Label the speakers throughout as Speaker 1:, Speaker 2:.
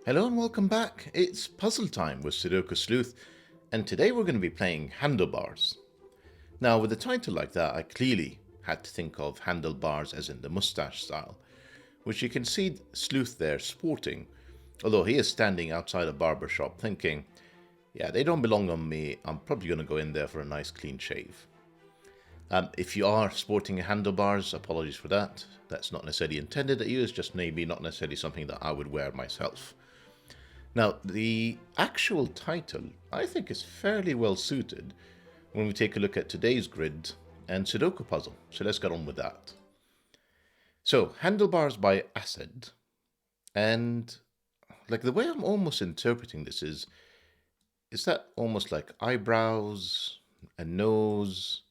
Speaker 1: Hello and welcome back. It's puzzle time with Sudoku Sleuth, and today we're going to be playing Handlebars. Now, with a title like that, I clearly had to think of handlebars as in the mustache style, which you can see Sleuth there sporting, although he is standing outside a barber shop thinking, yeah, they don't belong on me, I'm probably going to go in there for a nice clean shave. If you are sporting handlebars, apologies for that. That's not necessarily intended at you, it's just maybe not necessarily something that I would wear myself. Now, the actual title, I think, is fairly well suited when we take a look at today's grid and Sudoku puzzle. So let's get on with that. So, Handlebars by Acid. And like the way I'm almost interpreting this is that almost like eyebrows, a nose,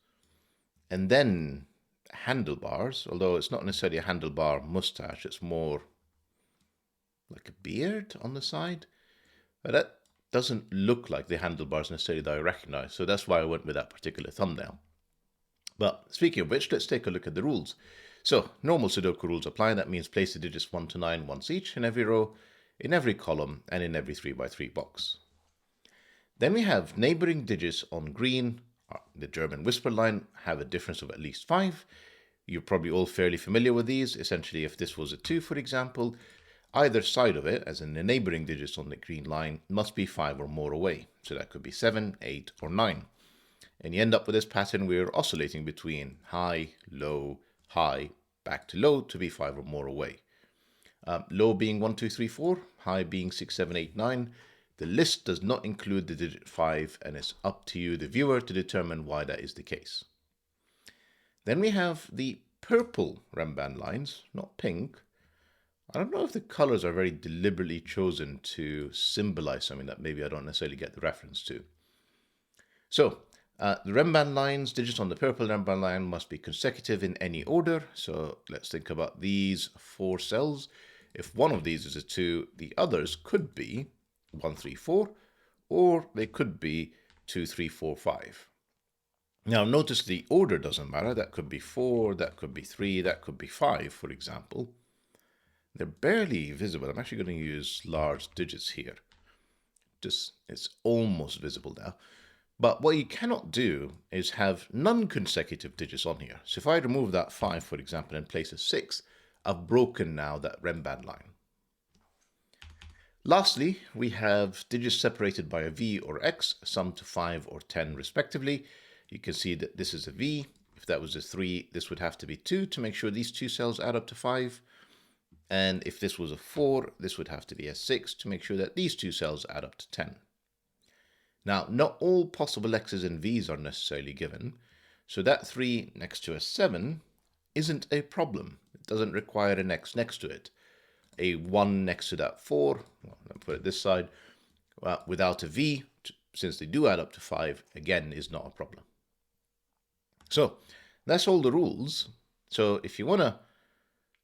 Speaker 1: and then handlebars, although it's not necessarily a handlebar mustache, it's more like a beard on the side. But that doesn't look like the handlebars necessarily that I recognize, so that's why I went with that particular thumbnail. But speaking of which, let's take a look at the rules. So, normal Sudoku rules apply. That means place the digits 1 to 9 once each in every row, in every column, and in every 3x3 box. Then we have neighbouring digits on green. The German whisper line have a difference of at least 5. You're probably all fairly familiar with these. Essentially, if this was a 2, for example, either side of it, as in the neighbouring digits on the green line, must be 5 or more away. So that could be 7, 8, or 9. And you end up with this pattern where you're oscillating between high, back to low to be 5 or more away. Low being 1, 2, 3, 4, high being 6, 7, 8, 9. The list does not include the digit 5, and it's up to you, the viewer, to determine why that is the case. Then we have the purple Renban lines, not pink. I don't know if the colors are very deliberately chosen to symbolize something that maybe I don't necessarily get the reference to. So, the Renban lines, digits on the purple Renban line must be consecutive in any order. So let's think about these 4 cells. If one of these is a 2, the others could be 1, 3, 4, or they could be 2, 3, 4, 5. Now notice the order doesn't matter. That could be 4, that could be 3, that could be 5, for example. They're barely visible. I'm actually going to use large digits here. It's almost visible now. But what you cannot do is have non-consecutive digits on here. So if I remove that 5, for example, and place a 6, I've broken now that Renban line. Lastly, we have digits separated by a V or X, summed to 5 or 10 respectively. You can see that this is a V. If that was a 3, this would have to be 2 to make sure these 2 cells add up to 5. And if this was a 4, this would have to be a 6 to make sure that these 2 cells add up to 10. Now, not all possible X's and V's are necessarily given, so that 3 next to a 7 isn't a problem. It doesn't require an X next to it. A 1 next to that 4, well, I'll put it this side, without a V, since they do add up to 5, again, is not a problem. So, that's all the rules. So, if you want to,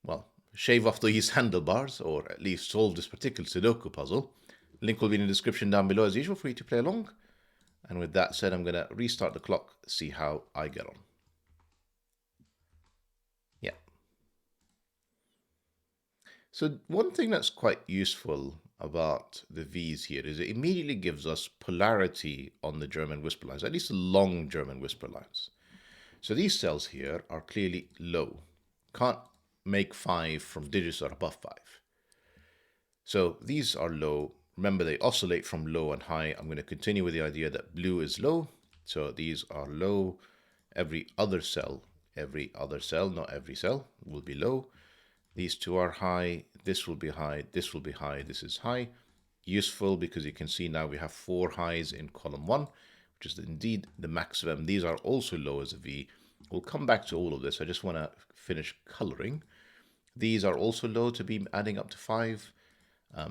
Speaker 1: well, shave off these handlebars, or at least solve this particular Sudoku puzzle, link will be in the description down below as usual for you to play along. And with that said, I'm going to restart the clock, see how I get on. Yeah. So one thing that's quite useful about the V's here is it immediately gives us polarity on the German whisper lines, at least the long German whisper lines. So these cells here are clearly low. Can't make 5 from digits that are above 5. So these are low. Remember, they oscillate from low and high. I'm going to continue with the idea that blue is low. So these are low. Every other cell, not every cell, will be low. These 2 are high. This will be high. This will be high. This is high. Useful because you can see now we have 4 highs in column 1, which is indeed the maximum. These are also low as a V. We'll come back to all of this. I just want to finish coloring. These are also low to be adding up to 5.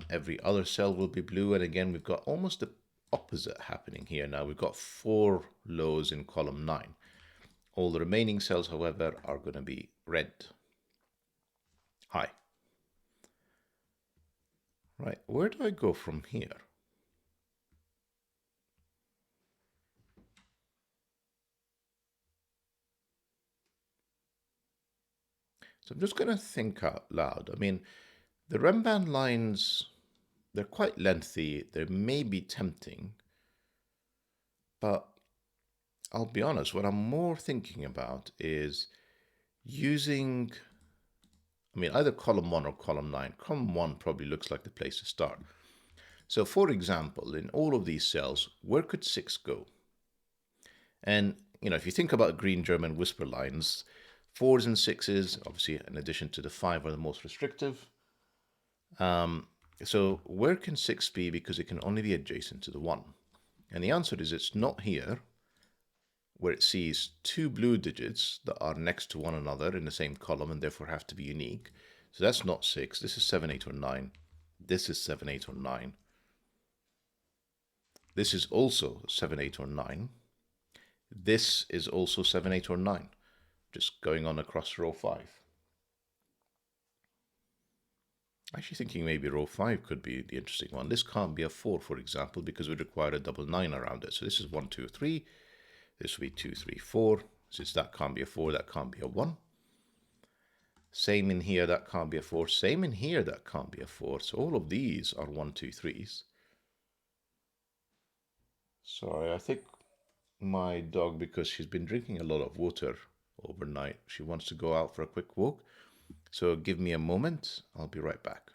Speaker 1: Every other cell will be blue, and again we've got almost the opposite happening here. Now we've got 4 lows in column 9. All the remaining cells, however, are going to be red. High. Right, where do I go from here? So I'm just going to think out loud. I mean, the Renban lines they're quite lengthy. They may be tempting, but I'll be honest, what I'm more thinking about is using, either column 1 or column 9. Column 1 probably looks like the place to start. So for example, in all of these cells, where could 6 go? And, if you think about green German whisper lines, 4s and 6s, obviously in addition to the 5, are the most restrictive. So where can 6 be? Because it can only be adjacent to the 1. And the answer is it's not here, where it sees 2 blue digits that are next to one another in the same column and therefore have to be unique. So that's not 6. This is 7, 8, or 9. This is 7, 8, or 9. This is also 7, 8, or 9. This is also 7, 8, or 9. Just going on across row 5. Actually thinking maybe row 5 could be the interesting one. This can't be a 4, for example, because we require a double 9 around it. So this is 1, 2, 3. This will be 2, 3, 4. Since that can't be a 4, that can't be a 1. Same in here, that can't be a 4. Same in here, that can't be a 4. So all of these are 1, 2, 3s. Sorry, I think my dog, because she's been drinking a lot of water overnight, she wants to go out for a quick walk. So give me a moment. I'll be right back.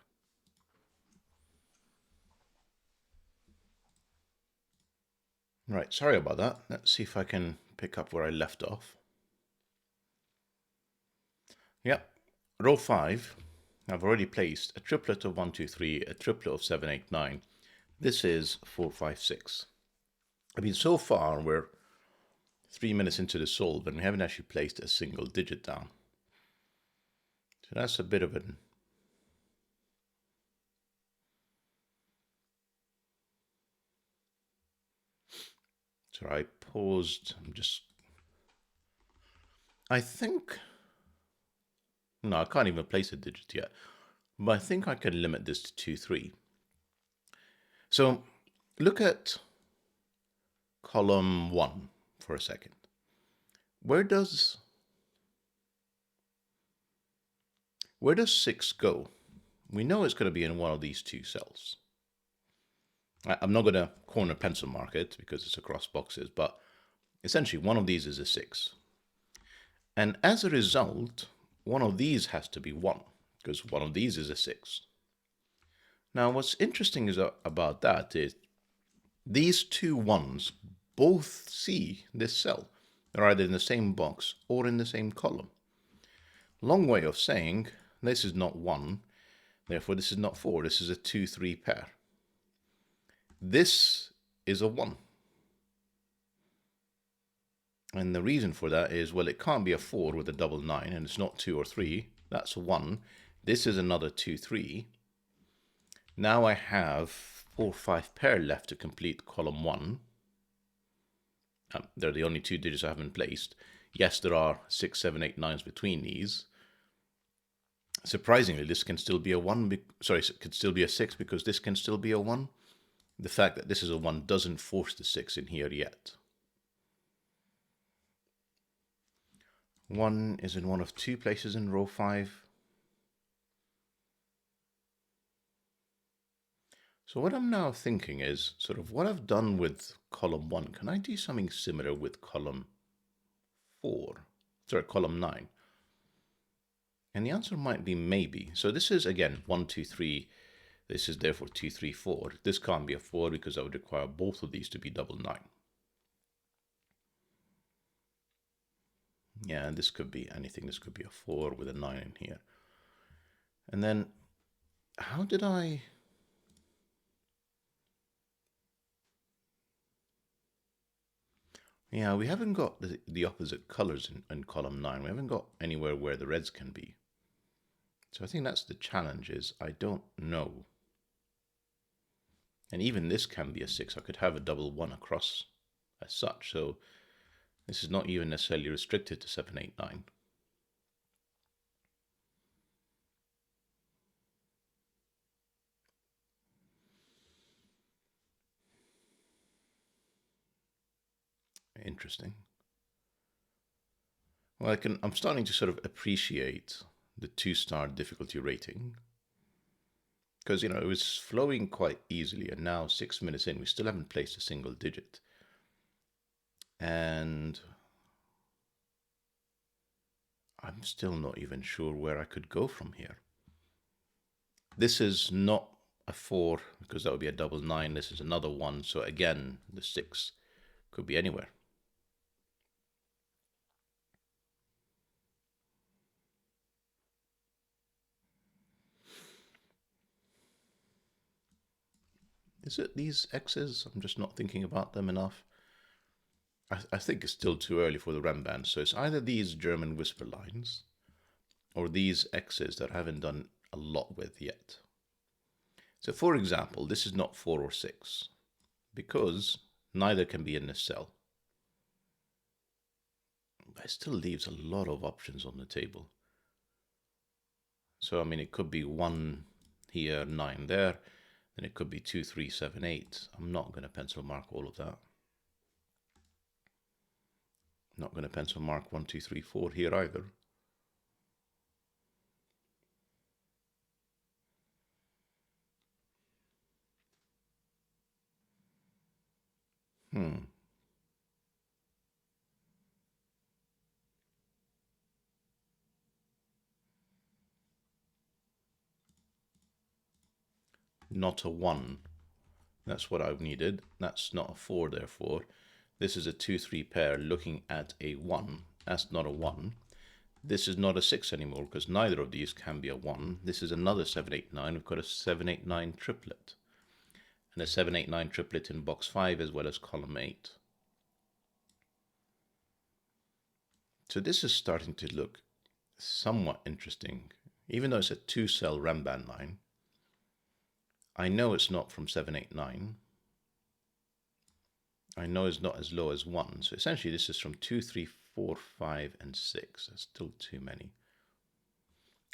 Speaker 1: Right, sorry about that. Let's see if I can pick up where I left off. Yep, row 5, I've already placed a triplet of 1, 2, 3, a triplet of 7, 8, 9. This is 4, 5, 6. So far we're 3 minutes into the solve and we haven't actually placed a single digit down. So that's a bit of an... So I paused, I think... No, I can't even place a digit yet. But I think I can limit this to 2, 3. So look at column 1 for a second. Where does 6 go? We know it's going to be in one of these 2 cells. I'm not going to corner pencil mark it because it's across boxes, but essentially one of these is a 6. And as a result, one of these has to be 1 because one of these is a 6. Now what's interesting about that is these 2 1s both see this cell. They're either in the same box or in the same column. Long way of saying this is not 1, therefore this is not 4, this is a 2, 3 pair. This is a 1. And the reason for that is, well, it can't be a 4 with a double 9, and it's not 2 or 3. That's a 1. This is another 2, 3. Now I have 4, 5 pair left to complete column 1. They're the only 2 digits I haven't placed. Yes, there are 6, 7, 8, 9s between these. Surprisingly, this can still be a 1. Sorry, it could still be a 6 because this can still be a 1. The fact that this is a 1 doesn't force the 6 in here yet. 1 is in one of 2 places in row 5. So what I'm now thinking is sort of what I've done with column 1. Can I do something similar with column 9? And the answer might be maybe. So this is, again, 1, 2, 3. This is therefore 2, 3, 4. This can't be a 4 because I would require both of these to be double 9. Yeah, and this could be anything. This could be a 4 with a 9 in here. And then, how did I... Yeah, we haven't got the opposite colors in column 9. We haven't got anywhere where the reds can be. So I think that's the challenge, is I don't know. And even this can be a 6. I could have a double 1 across as such. So this is not even necessarily restricted to 7, 8, 9. Interesting. Well, I'm starting to sort of appreciate the 2-star difficulty rating. Because, you know, it was flowing quite easily, and now 6 minutes in, we still haven't placed a single digit. And I'm still not even sure where I could go from here. This is not a 4, because that would be a double 9. This is another 1, so again, the 6 could be anywhere. Is it these X's? I'm just not thinking about them enough. I think it's still too early for the Renban, so it's either these German whisper lines or these X's that I haven't done a lot with yet. So for example, this is not 4 or 6, because neither can be in this cell. But it still leaves a lot of options on the table. So, I mean, it could be 1 here, 9 there, then it could be 2, 3, 7, 8. I'm not going to pencil mark all of that. Not going to pencil mark 1, 2, 3, 4 here either. Not a 1. That's what I've needed. That's not a 4, therefore. This is a 2, 3 pair looking at a 1. That's not a 1. This is not a 6 anymore, because neither of these can be a 1. This is another 7, 8, 9. We've got a 7, 8, 9 triplet. And a 7, 8, 9 triplet in box 5 as well as column 8. So this is starting to look somewhat interesting. Even though it's a 2-cell Renban line, I know it's not from 7, 8, 9. I know it's not as low as 1. So essentially this is from 2, 3, 4, 5, and 6. That's still too many.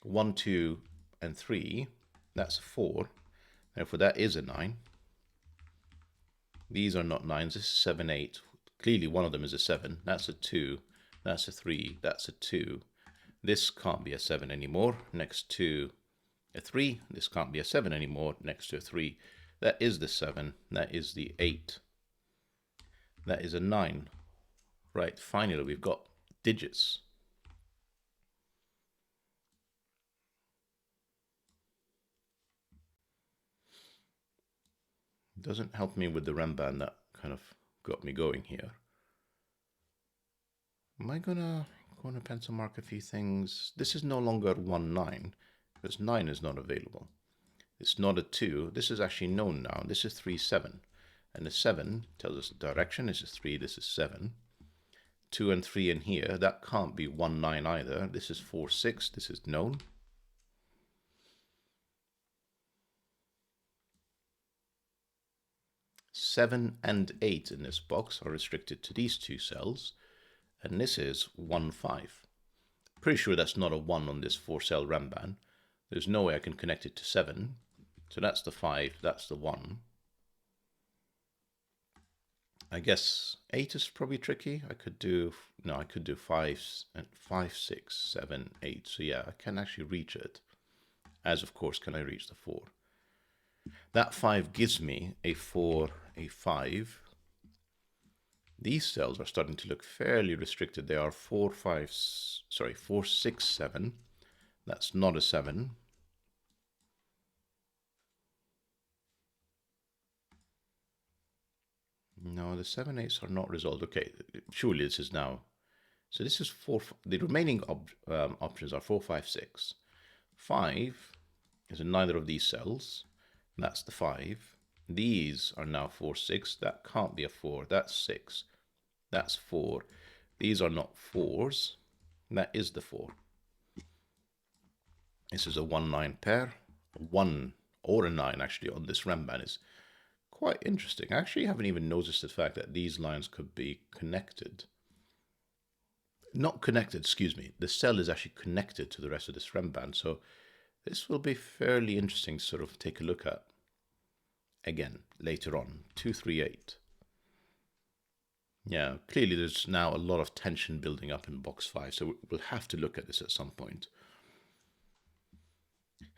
Speaker 1: 1, 2, and 3, that's 4. Therefore that is a 9. These are not 9s. This is 7, 8. Clearly one of them is a 7. That's a 2. That's a 3. That's a 2. This can't be a 7 anymore. Next to a 3. This can't be a 7 anymore. Next to a 3. That is the 7. That is the 8. That is a 9. Right, finally we've got digits. It doesn't help me with the Renban that kind of got me going here. Am I gonna pencil mark a few things? This is no longer 1, 9, because 9 is not available. It's not a 2. This is actually known now. This is 3, 7. And the 7 tells us the direction. This is 3, this is 7. 2 and 3 in here. That can't be 1, 9 either. This is 4, 6. This is known. Seven and 8 in this box are restricted to these 2 cells. And this is 1, 5. Pretty sure that's not a 1 on this 4-cell Renban. There's no way I can connect it to 7. So that's the 5, that's the 1. I guess 8 is probably tricky. I could do 5 and 5, 6, 7, 8. So yeah, I can actually reach it. As of course can I reach the 4. That 5 gives me a 4, a 5. These cells are starting to look fairly restricted. They are 4, 6, 7. That's not a 7. No, the 7, 8s are not resolved. Okay, surely this is now. So this is 4. The remaining options are 4, 5, 6. 5 is in neither of these cells. That's the 5. These are now 4, 6. That can't be a 4. That's 6. That's 4. These are not 4s. That is the 4. This is a 1, 9 pair. 1 or a 9 actually on this Renban is quite interesting. I actually haven't even noticed the fact that these lines could be connected. Not connected, excuse me. The cell is actually connected to the rest of this Renban. So this will be fairly interesting to sort of take a look at again later on. 2, 3, 8. Yeah, clearly there's now a lot of tension building up in box 5, so we'll have to look at this at some point.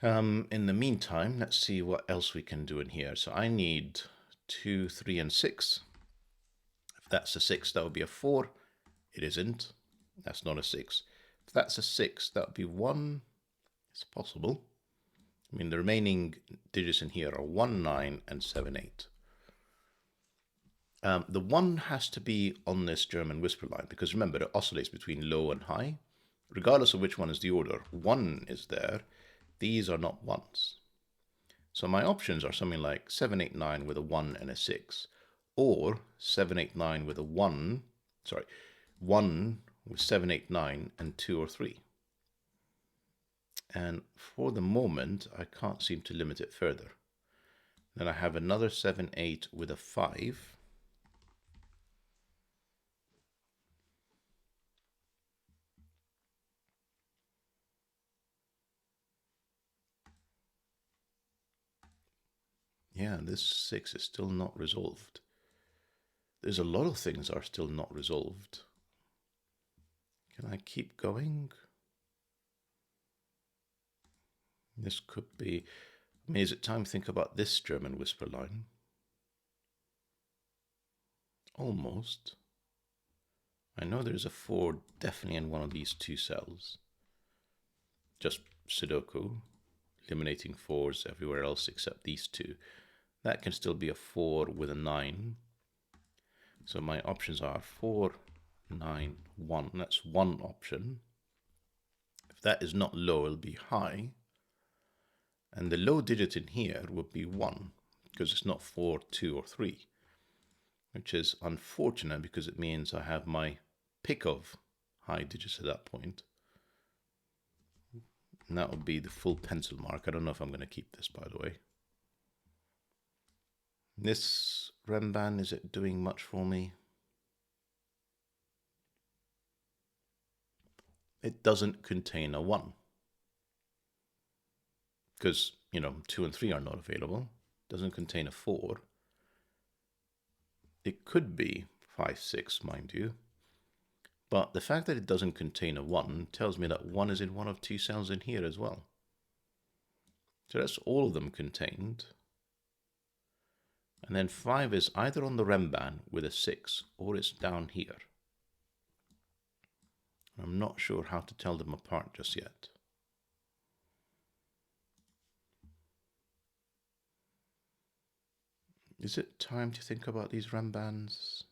Speaker 1: In the meantime, let's see what else we can do in here. So I need 2, 3, and 6. If that's a 6, that would be a 4. It isn't. That's not a 6. If that's a 6, that would be 1. It's possible. I mean, the remaining digits in here are 1, 9, and 7, 8. The 1 has to be on this German whisper line, because remember, it oscillates between low and high. Regardless of which one is the order, 1 is there. These are not 1s. So my options are something like 7, 8, 9 with a 1 and a 6, or 7, 8, 9 with a 1, 1 with 7, 8, 9 and 2 or 3. And for the moment, I can't seem to limit it further. Then I have another 7, 8 with a 5. Yeah, this 6 is still not resolved. There's a lot of things are still not resolved. Can I keep going? This could be... I mean, is it time to think about this German whisper line? Almost. I know there's a 4 definitely in one of these 2 cells. Just Sudoku, eliminating 4s everywhere else except these 2. That can still be a 4 with a 9. So my options are 4, 9, 1. That's one option. If that is not low, it'll be high. And the low digit in here would be 1, because it's not 4, 2, or 3. Which is unfortunate, because it means I have my pick of high digits at that point. And that would be the full pencil mark. I don't know if I'm going to keep this, by the way. This Renban, is it doing much for me? It doesn't contain a 1. Because, 2 and 3 are not available. It doesn't contain a 4. It could be 5, 6, mind you. But the fact that it doesn't contain a 1 tells me that 1 is in one of 2 cells in here as well. So that's all of them contained. And then 5 is either on the Renban with a 6 or it's down here. I'm not sure how to tell them apart just yet. Is it time to think about these Renbans?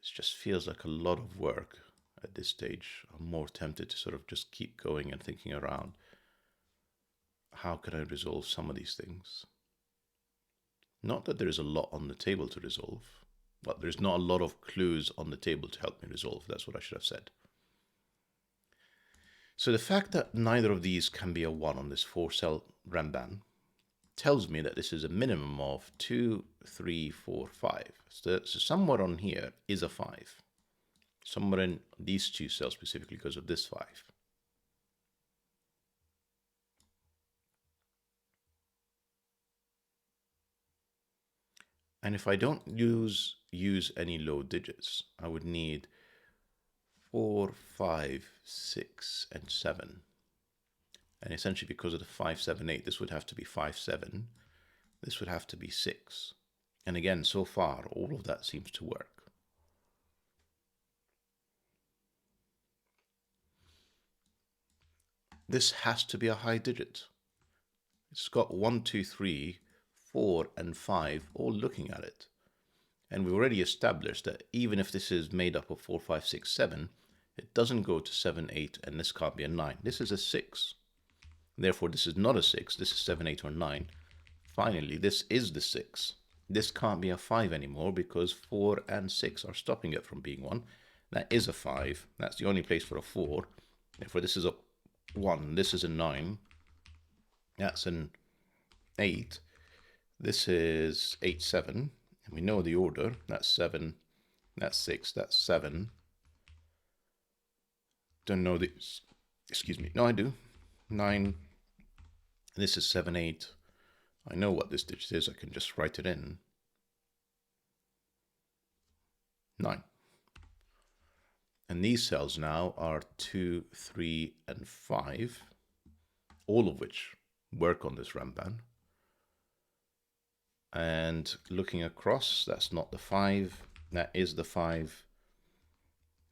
Speaker 1: It just feels like a lot of work at this stage. I'm more tempted to sort of just keep going and thinking around. How can I resolve some of these things? Not that there is a lot on the table to resolve, but there's not a lot of clues on the table to help me resolve. That's what I should have said. So the fact that neither of these can be a 1 on this 4-cell Renban tells me that this is a minimum of 2, 3, 4, 5. So somewhere on here is a 5. Somewhere in these 2 cells specifically because of this 5. And if I don't use any low digits, I would need 4, 5, 6, and 7. And essentially because of the 5, 7, 8, this would have to be 5, 7. This would have to be 6. And again, so far, all of that seems to work. This has to be a high digit. It's got 1, 2, 3, 4, and 5 all looking at it. And we've already established that even if this is made up of 4, 5, 6, 7, it doesn't go to 7, 8, and this can't be a 9. This is a 6. Therefore, this is not a 6. This is 7, 8, or 9. Finally, this is the 6. This can't be a 5 anymore because 4 and 6 are stopping it from being 1. That is a 5. That's the only place for a 4. Therefore, this is a 1. This is a 9. That's an 8. This is 8, 7. And we know the order. That's 7. That's 6. That's 7. Don't know this. Excuse me. No, I do. 9. This is 7, 8. I know what this digit is. I can just write it in. 9. And these cells now are 2, 3, and 5. all of which work on this Renban. And looking across, that's not the 5, that is the 5.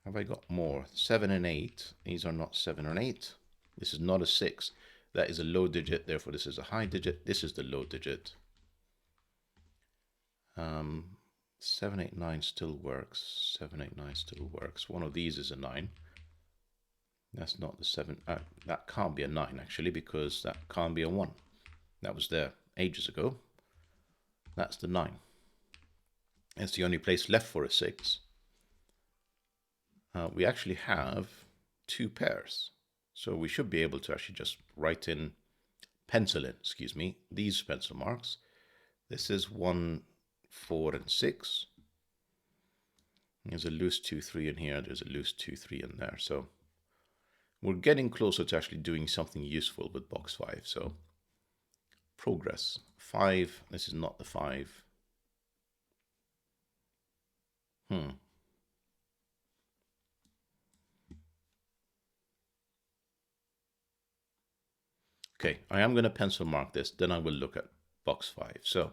Speaker 1: Have I got more? 7 and 8. These are not 7 and 8. This is not a 6. That is a low digit, therefore this is a high digit. This is the low digit. 7, 8, 9 still works. 7, 8, 9 still works. One of these is a 9. That's not the 7. That can't be a 9 actually, because that can't be a 1. That was there ages ago. That's the 9. It's the only place left for a 6. We actually have 2 pairs. So we should be able to actually just write in, pencil in, excuse me, these pencil marks. This is 1, 4, and 6. There's a loose 2, 3 in here. There's a loose 2, 3 in there. So we're getting closer to actually doing something useful with box 5. So progress. 5. This is not the 5. Okay, I am going to pencil mark this, then I will look at box 5. So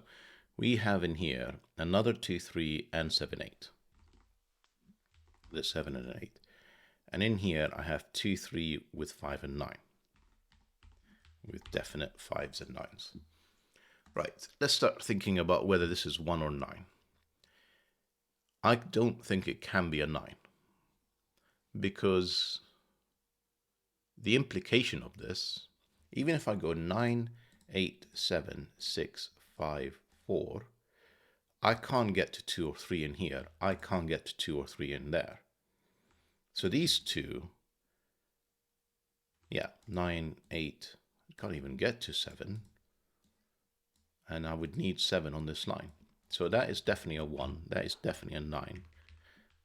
Speaker 1: we have in here another 2, 3, and 7, 8. The 7 and 8. And in here I have 2, 3 with 5 and 9. With definite 5s and 9s. Right, let's start thinking about whether this is 1 or 9. I don't think it can be a 9. Because the implication of this, even if I go 9, 8, 7, 6, 5, 4, I can't get to 2 or 3 in here. I can't get to 2 or 3 in there. So these two, yeah, 9, 8, I can't even get to 7. And I would need 7 on this line. So that is definitely a 1. That is definitely a 9.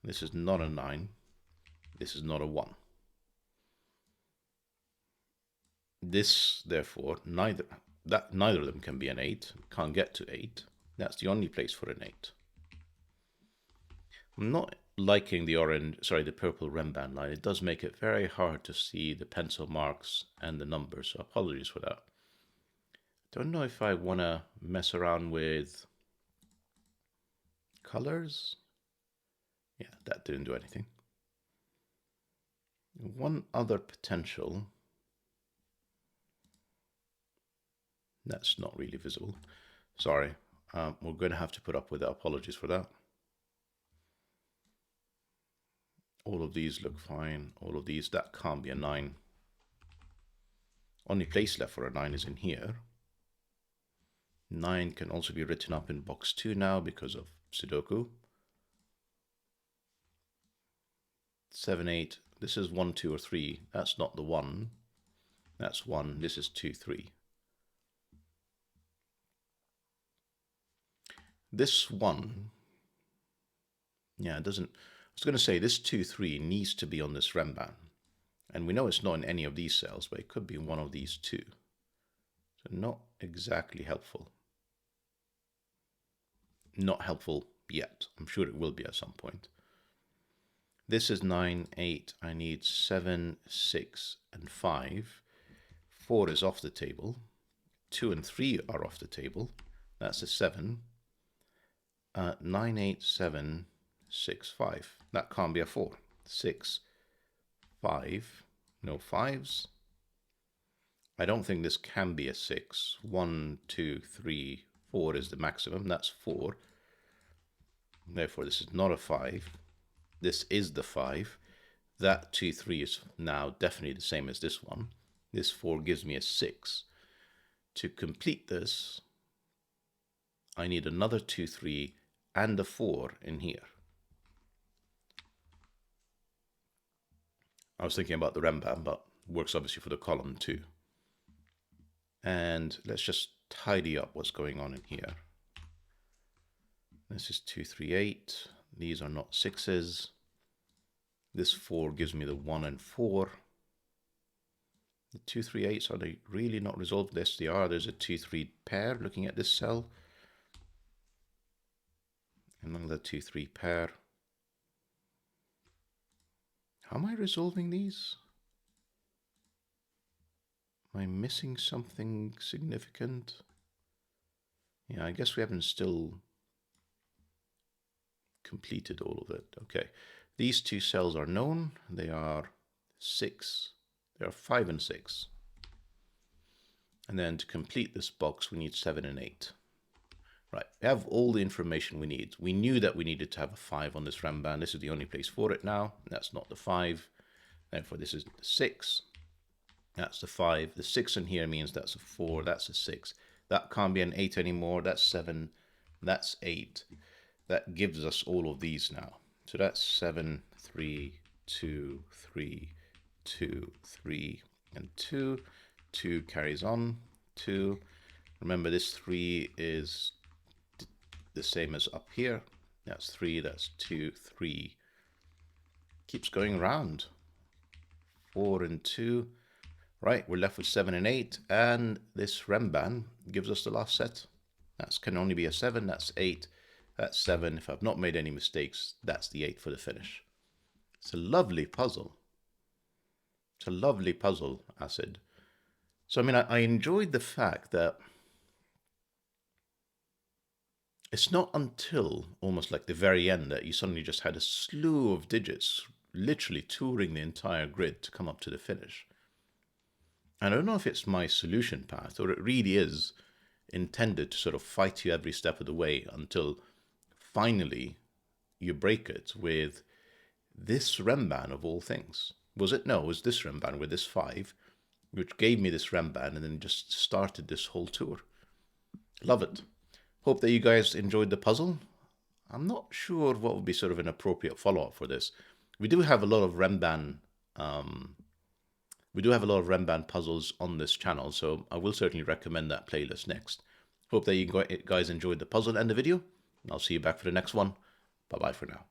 Speaker 1: This is not a 9. This is not a 1. This, therefore, neither of them can be an 8. Can't get to 8. That's the only place for an 8. I'm not liking the purple Renban line. It does make it very hard to see the pencil marks and the numbers, so apologies for that. Don't know if I want to mess around with colors. Yeah, that didn't do anything. One other potential. That's not really visible. Sorry. We're going to have to put up with it. Apologies for that. All of these look fine. All of these, that can't be a 9. Only place left for a 9 is in here. 9 can also be written up in box 2 now because of Sudoku. 7, 8. This is 1, 2, or 3. That's not the 1. That's 1. This is 2, 3. This 1, yeah, it doesn't. I was going to say this 2, 3 needs to be on this Renban. And we know it's not in any of these cells, but it could be in one of these 2. So not exactly helpful. Not helpful yet. I'm sure it will be at some point. This is 9, 8. I need 7, 6, and 5. 4 is off the table. 2 and 3 are off the table. That's a 7. 9, 8, 7, 6, 5. That can't be a 4. 6, 5. No 5s. I don't think this can be a 6. 1, 2, 3, 4 is the maximum. That's 4. Therefore, this is not a 5. This is the 5. That 2, 3 is now definitely the same as this one. This 4 gives me a 6. To complete this, I need another 2, 3, and a 4 in here. I was thinking about the Renban, but works obviously for the column too. And let's just tidy up what's going on in here. This is 2, 3, 8. These are not 6s. This 4 gives me the 1 and 4. The 2, 3, 8s, are they really not resolved? Yes, they are. There's a 2, 3 pair looking at this cell. Another 2, 3 pair. How am I resolving these? Am I missing something significant? Yeah, I guess we haven't still completed all of it. Okay, these two cells are known. They are 6. They are 5 and 6. And then to complete this box, we need 7 and 8. Right, we have all the information we need. We knew that we needed to have a 5 on this Renban. This is the only place for it now. That's not the 5. Therefore, this is the 6. That's the 5. The 6 in here means that's a 4. That's a 6. That can't be an 8 anymore. That's 7. That's 8. That gives us all of these now. So that's 7, 3, 2, 3, 2, 3, and 2. 2 carries on. 2. Remember, this 3 is the same as up here. That's 3. That's 2, 3. Keeps going around. 4 and 2. Right, we're left with 7 and 8, and this Renban gives us the last set. That can only be a 7, that's 8, that's 7. If I've not made any mistakes, that's the 8 for the finish. It's a lovely puzzle. It's a lovely puzzle, Acid. So, I mean, I enjoyed the fact that it's not until almost like the very end that you suddenly just had a slew of digits literally touring the entire grid to come up to the finish. And I don't know if it's my solution path or it really is intended to sort of fight you every step of the way until finally you break it with this Renban of all things. Was it? No, it was this Renban with this 5, which gave me this Renban and then just started this whole tour. Love it. Hope that you guys enjoyed the puzzle. I'm not sure what would be sort of an appropriate follow-up for this. We do have a lot of Renban puzzles on this channel, so I will certainly recommend that playlist next. Hope that you guys enjoyed the puzzle and the video, and I'll see you back for the next one. Bye-bye for now.